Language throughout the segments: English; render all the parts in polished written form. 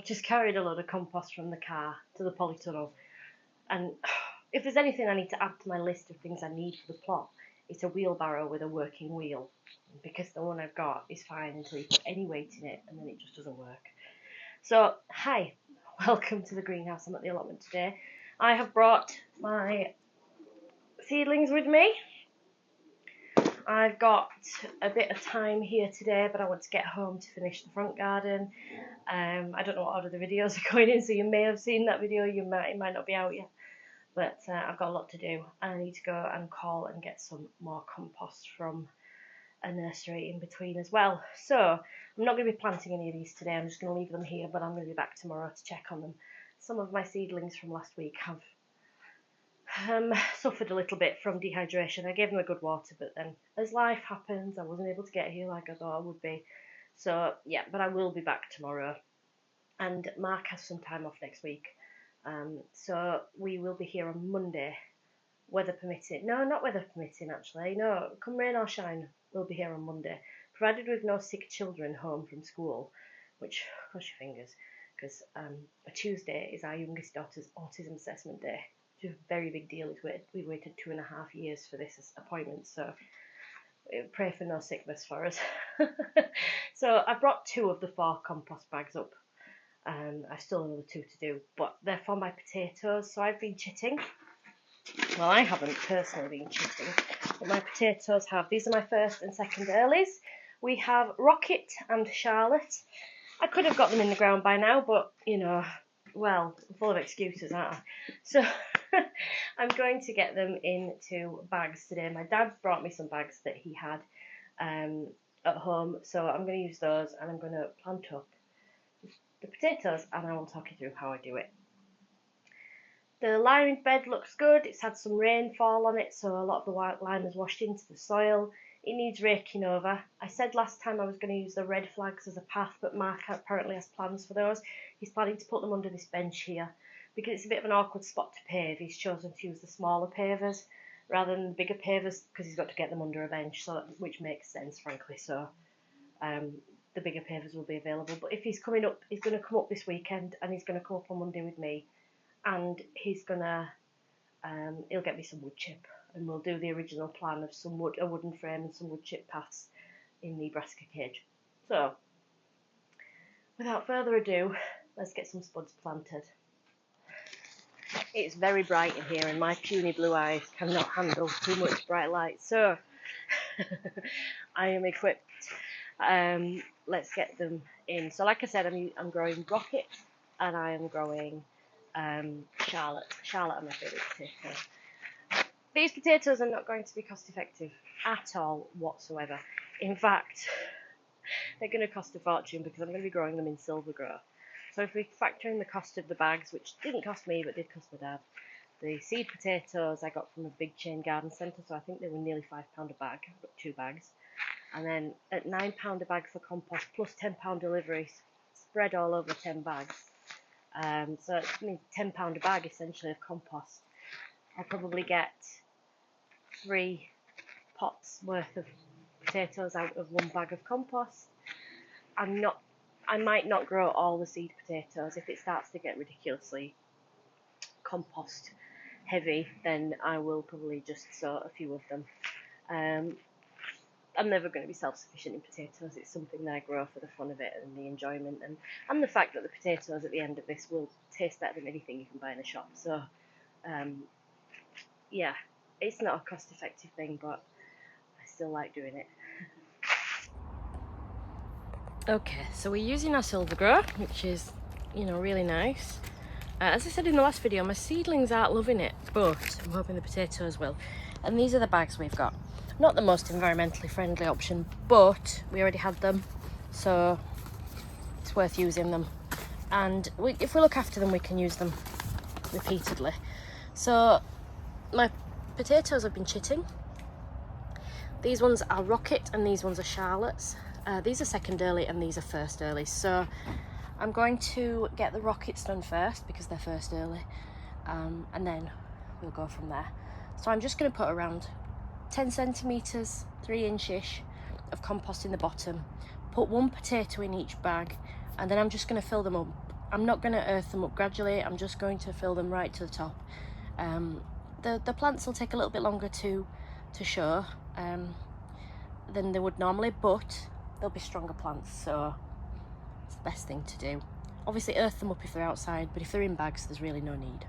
just carried a load of compost from the car to the polytunnel, and if there's anything I need to add to my list of things I need for the plot, it's a wheelbarrow with a working wheel, because the one I've got is fine until you put any weight in it, and then it just doesn't work. So, hi, welcome to the greenhouse. I'm at the allotment today. I have brought my seedlings with me. I've got a bit of time here today, but I want to get home to finish the front garden. I don't know what order the videos are going in, so you may have seen that video, it might not be out yet. But I've got a lot to do, and I need to go and call and get some more compost from a nursery in between as well. So I'm not going to be planting any of these today, I'm just going to leave them here, but I'm going to be back tomorrow to check on them. Some of my seedlings from last week have suffered a little bit from dehydration. I gave them a good water, but then as life happens, I wasn't able to get here like I thought I would be. So yeah, but I will be back tomorrow, and Mark has some time off next week. So we will be here on Monday, weather permitting. No, not weather permitting actually. No, come rain or shine, we'll be here on Monday, provided with no sick children home from school, which, cross your fingers, because a Tuesday is our youngest daughter's autism assessment day. It's a very big deal. We've waited 2.5 years for this appointment, so pray for no sickness for us. So I brought 2 of the 4 compost bags up. I've still another 2 to do, but they're for my potatoes. So I've been chitting. Well, I haven't personally been chitting, but my potatoes have. These are my first and second earlies. We have Rocket and Charlotte. I could have got them in the ground by now, but, you know, well, I'm full of excuses, aren't I? So I'm going to get them into bags today. My dad brought me some bags that he had at home, so I'm going to use those, and I'm going to plant up the potatoes, and I will talk you through how I do it. The lime bed looks good. It's had some rainfall on it, so a lot of the white lime has washed into the soil. It needs raking over. I said last time I was going to use the red flags as a path, but Mark apparently has plans for those. He's planning to put them under this bench here. Because it's a bit of an awkward spot to pave, he's chosen to use the smaller pavers rather than the bigger pavers, because he's got to get them under a bench, so which makes sense, frankly. So the bigger pavers will be available. But if he's coming up, he's going to come up this weekend, and he's going to come up on Monday with me, and he's going to he'll get me some wood chip, and we'll do the original plan of a wooden frame and some wood chip paths in the brassica cage. So without further ado, let's get some spuds planted. It's very bright in here, and my puny blue eyes cannot handle too much bright light, so I am equipped. Let's get them in. So like I said, I'm growing Rocket, and I am growing Charlotte. Charlotte are my favourite potato. These potatoes are not going to be cost effective at all whatsoever. In fact, they're going to cost a fortune, because I'm going to be growing them in silver grow. So if we factor in the cost of the bags, which didn't cost me but did cost my dad, the seed potatoes I got from a big chain garden centre, so I think they were nearly £5 a bag. I've got 2 bags. And then at £9 a bag for compost, plus £10 deliveries, spread all over 10 bags. So it means £10 a bag essentially of compost. I'll probably get 3 pots worth of potatoes out of 1 bag of compost. I might not grow all the seed potatoes. If it starts to get ridiculously compost heavy, then I will probably just sow a few of them. I'm never going to be self-sufficient in potatoes. It's something that I grow for the fun of it and the enjoyment, and the fact that the potatoes at the end of this will taste better than anything you can buy in a shop. So yeah, it's not a cost-effective thing, but I still like doing it. Okay, so we're using our silver grow, which is, you know, really nice. As I said in the last video, my seedlings aren't loving it, but I'm hoping the potatoes will. And these are the bags we've got. Not the most environmentally friendly option, but we already had them, so it's worth using them. And if we look after them, we can use them repeatedly. So my potatoes have been chitting. These ones are Rocket and these ones are Charlotte's. These are second early and these are first early. So I'm going to get the Rockets done first because they're first early, and then we'll go from there. So I'm just going to put around 10 centimetres, 3 inch-ish of compost in the bottom, put 1 potato in each bag, and then I'm just going to fill them up I'm not going to earth them up gradually, I'm just going to fill them right to the top. The plants will take a little bit longer to show than they would normally, but they'll be stronger plants, so it's the best thing to do. Obviously earth them up if they're outside, but if they're in bags there's really no need.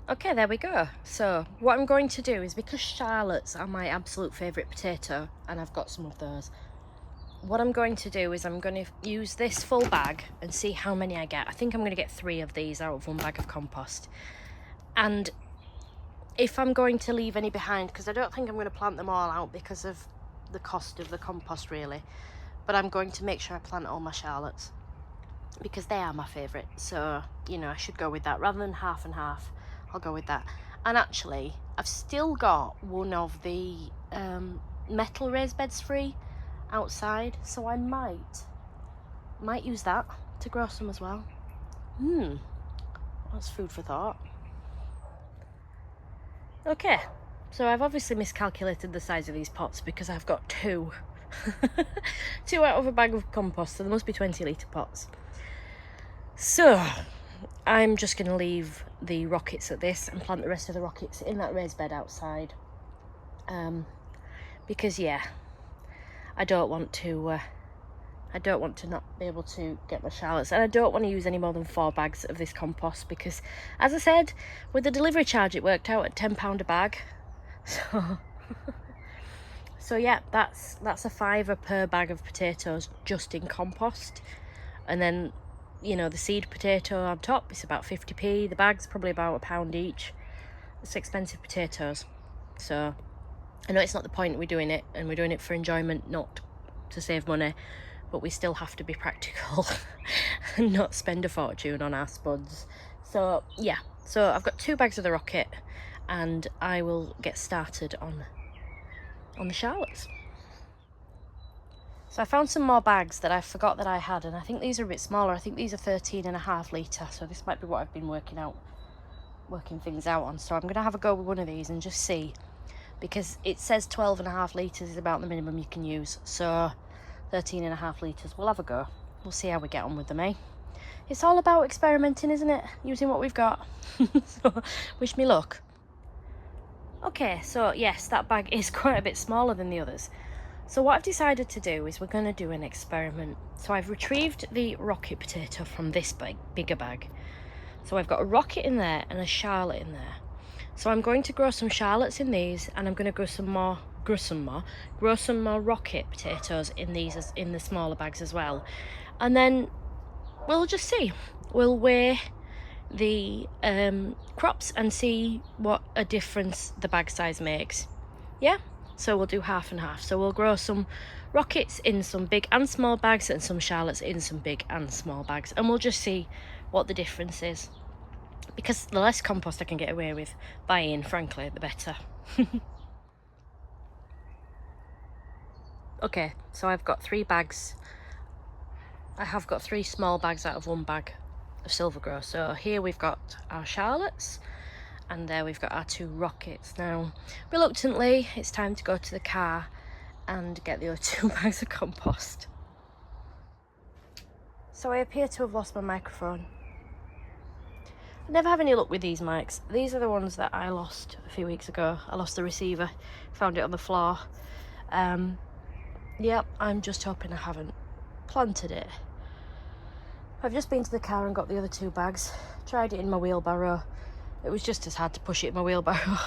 Okay, there we go. So what I'm going to do is, because Charlottes are my absolute favourite potato, and I've got some of those, what I'm going to do is I'm going to use this full bag and see how many I get. I think I'm going to get 3 of these out of 1 bag of compost. And if I'm going to leave any behind, because I don't think I'm going to plant them all out because of the cost of the compost really, but I'm going to make sure I plant all my Charlottes because they are my favourite. So, you know, I should go with that rather than half and half. I'll go with that. And actually, I've still got one of the metal raised beds free outside, so I might use that to grow some as well. That's food for thought. Okay, so I've obviously miscalculated the size of these pots because I've got 2 2 out of a bag of compost, so there must be 20-litre pots. So I'm just going to leave the rockets at this and plant the rest of the rockets in that raised bed outside, because yeah, I don't want to not be able to get my Charlottes, and I don't want to use any more than 4 bags of this compost because, as I said, with the delivery charge it worked out at £10 a bag. So yeah, that's a £5 per bag of potatoes just in compost, and then, you know, the seed potato on top is about 50p. The bag's probably about £1 each. It's expensive potatoes. So I know it's not the point we're doing it, and we're doing it for enjoyment, not to save money, but we still have to be practical and not spend a fortune on our spuds. So yeah, so I've got 2 bags of the rocket and I will get started on the Charlottes. So I found some more bags that I forgot that I had, and I think these are a bit smaller. I think these are 13.5 litre, so this might be what I've been working things out on. So I'm going to have a go with one of these and just see, because it says 12.5 litres is about the minimum you can use, so 13.5 litres, we'll have a go. We'll see how we get on with them, eh? It's all about experimenting, isn't it? Using what we've got. So wish me luck. Okay, so yes, that bag is quite a bit smaller than the others. So what I've decided to do is we're going to do an experiment. So I've retrieved the rocket potato from this bigger bag. So I've got a rocket in there and a Charlotte in there. So I'm going to grow some Charlottes in these, and I'm going to grow some more rocket potatoes in these, in the smaller bags as well. And then we'll just see. We'll weigh the crops and see what a difference the bag size makes. Yeah? So we'll do half and half. So we'll grow some rockets in some big and small bags and some Charlottes in some big and small bags, and we'll just see what the difference is, because the less compost I can get away with buying, frankly, the better. Okay, so I've got 3 bags. I have got 3 small bags out of 1 bag of silver grow. So here we've got our Charlottes, and there we've got our 2 rockets. Now, reluctantly, it's time to go to the car and get the other 2 bags of compost. So I appear to have lost my microphone. I never have any luck with these mics. These are the ones that I lost a few weeks ago. I lost the receiver, found it on the floor. Yep, I'm just hoping I haven't planted it. I've just been to the car and got the other 2 bags. Tried it in my wheelbarrow. It was just as hard to push it in my wheelbarrow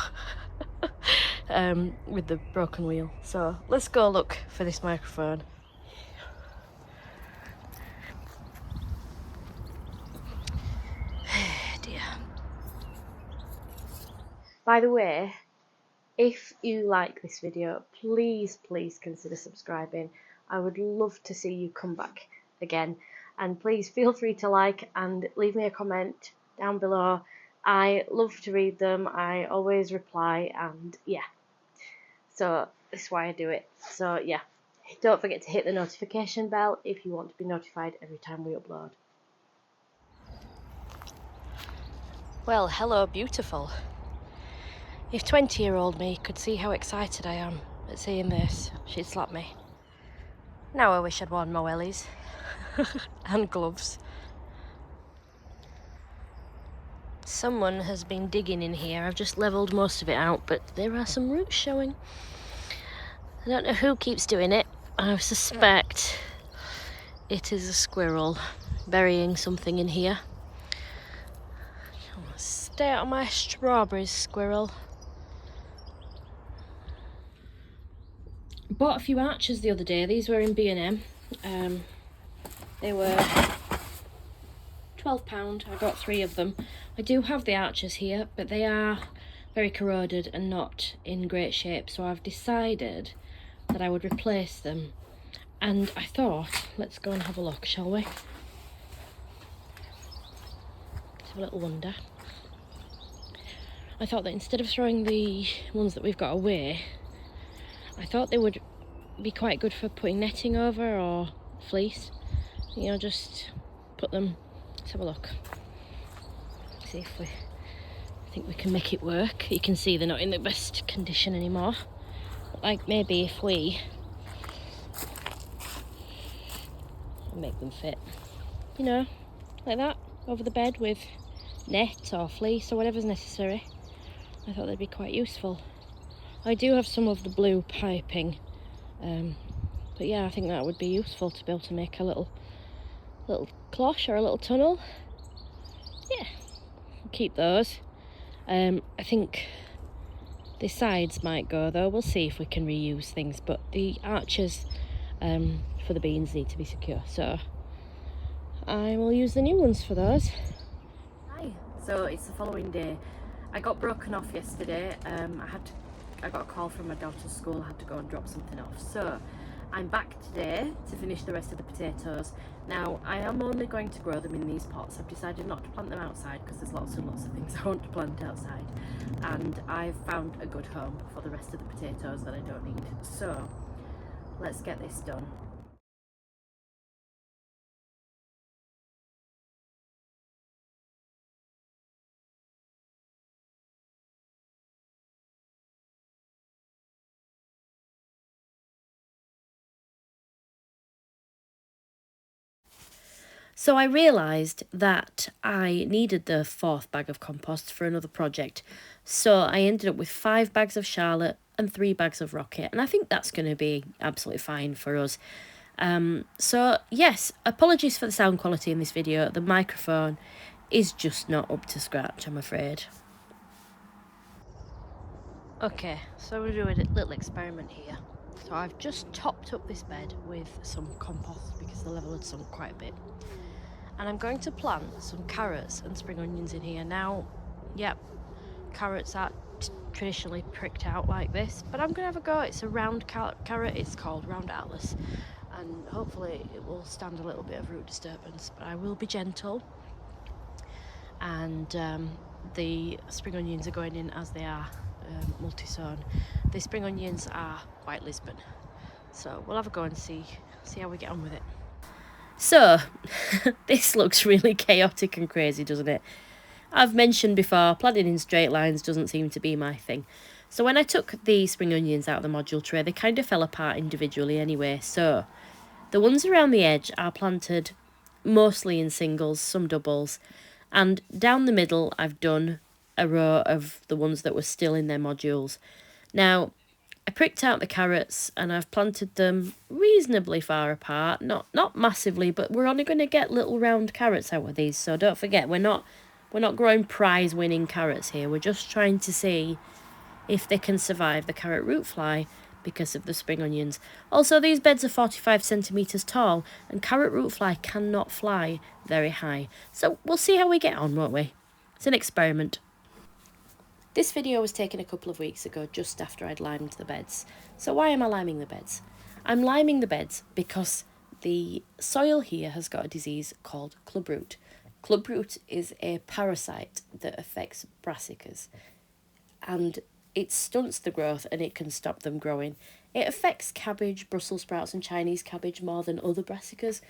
with the broken wheel. So let's go look for this microphone. Dear. By the way, if you like this video, please consider subscribing. I would love to see you come back again, and please feel free to like and leave me a comment down below. I love to read them, I always reply, and yeah, so that's why I do it. So yeah, don't forget to hit the notification bell if you want to be notified every time we upload. Well, hello beautiful. If 20-year-old me could see how excited I am at seeing this, she'd slap me. Now I wish I'd worn my wellies. and gloves. Someone has been digging in here. I've just levelled most of it out, but there are some roots showing. I don't know who keeps doing it. I suspect it is a squirrel burying something in here. Stay out of my strawberries, squirrel. Bought a few archers the other day. These were in B&M. They were £12. I got 3 of them. I do have the archers here, but they are very corroded and not in great shape, so I've decided that I would replace them. And I thought, let's go and have a look, shall we? Let's have a little wander. I thought that instead of throwing the ones that we've got away, I thought they would be quite good for putting netting over or fleece. You know, just put them. Let's have a look. See if we think we can make it work. You can see they're not in the best condition anymore. But like maybe if we make them fit, you know, like that, over the bed with net or fleece or whatever's necessary. I thought they'd be quite useful. I do have some of the blue piping, but yeah, I think that would be useful to be able to make a little cloche or a little tunnel. Yeah, keep those. I think the sides might go though. We'll see if we can reuse things, but the arches for the beans need to be secure, so I will use the new ones for those. Hi, so it's the following day. I got broken off yesterday. I got a call from my daughter's school. I had to go and drop something off, so I'm back today to finish the rest of the potatoes. Now, I am only going to grow them in these pots. I've decided not to plant them outside because there's lots and lots of things I want to plant outside, and I've found a good home for the rest of the potatoes that I don't need. So let's get this done. So I realised that I needed the 4th bag of compost for another project. So I ended up with 5 bags of Charlotte and 3 bags of Rocket. And I think that's going to be absolutely fine for us. So yes, apologies for the sound quality in this video. The microphone is just not up to scratch, I'm afraid. Okay, so we're doing a little experiment here. So I've just topped up this bed with some compost because the level had sunk quite a bit. And I'm going to plant some carrots and spring onions in here. Now, yep, carrots are traditionally pricked out like this, but I'm going to have a go. It's a round carrot, it's called round atlas, and hopefully it will stand a little bit of root disturbance, but I will be gentle. And the spring onions are going in as they are multi-sown. The spring onions are White Lisbon, so we'll have a go and see how we get on with it. So, this looks really chaotic and crazy, doesn't it? I've mentioned before, planting in straight lines doesn't seem to be my thing. So when I took the spring onions out of the module tray, they kind of fell apart individually anyway. So, the ones around the edge are planted mostly in singles, some doubles. And down the middle, I've done a row of the ones that were still in their modules. Now, I pricked out the carrots and I've planted them reasonably far apart, not massively, but we're only going to get little round carrots out of these, so don't forget we're not growing prize winning carrots here. We're just trying to see if they can survive the carrot root fly because of the spring onions. Also, these beds are 45 centimetres tall and carrot root fly cannot fly very high, so we'll see how we get on, won't we? It's an experiment. This video was taken a couple of weeks ago, just after I'd limed the beds. So why am I liming the beds? I'm liming the beds because the soil here has got a disease called clubroot. Clubroot is a parasite that affects brassicas, and it stunts the growth and it can stop them growing. It affects cabbage, Brussels sprouts and Chinese cabbage more than other brassicas,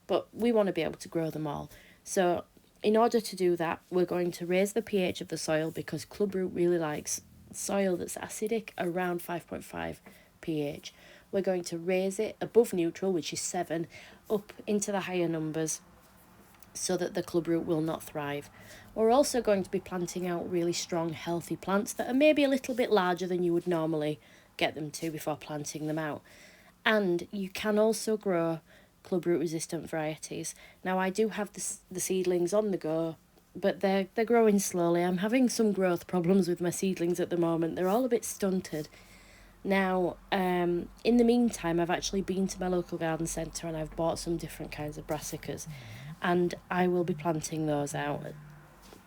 but we want to be able to grow them all. So in order to do that, we're going to raise the pH of the soil because clubroot really likes soil that's acidic, around 5.5 pH. We're going to raise it above neutral, which is 7, up into the higher numbers so that the clubroot will not thrive. We're also going to be planting out really strong, healthy plants that are maybe a little bit larger than you would normally get them to before planting them out. And you can also grow clubroot resistant varieties. Now, I do have the seedlings on the go, but they're growing slowly. I'm having some growth problems with my seedlings at the moment. They're all a bit stunted. Now, in the meantime, I've actually been to my local garden centre and I've bought some different kinds of brassicas, and I will be planting those out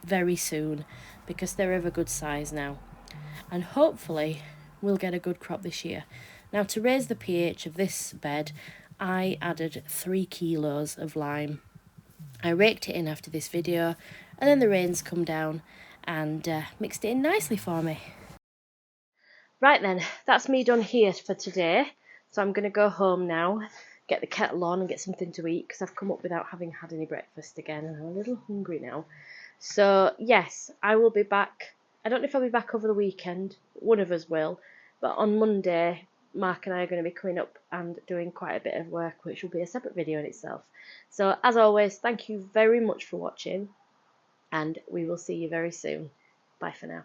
very soon because they're of a good size now, and hopefully we'll get a good crop this year. Now, to raise the pH of this bed, I added 3 kilos of lime. I raked it in after this video, and then the rains come down and mixed it in nicely for me. Right then, that's me done here for today. So I'm going to go home now, get the kettle on and get something to eat because I've come up without having had any breakfast again and I'm a little hungry now. So yes, I will be back. I don't know if I'll be back over the weekend. One of us will. But on Monday, Mark and I are going to be coming up and doing quite a bit of work, which will be a separate video in itself. So as always, thank you very much for watching and we will see you very soon. Bye for now.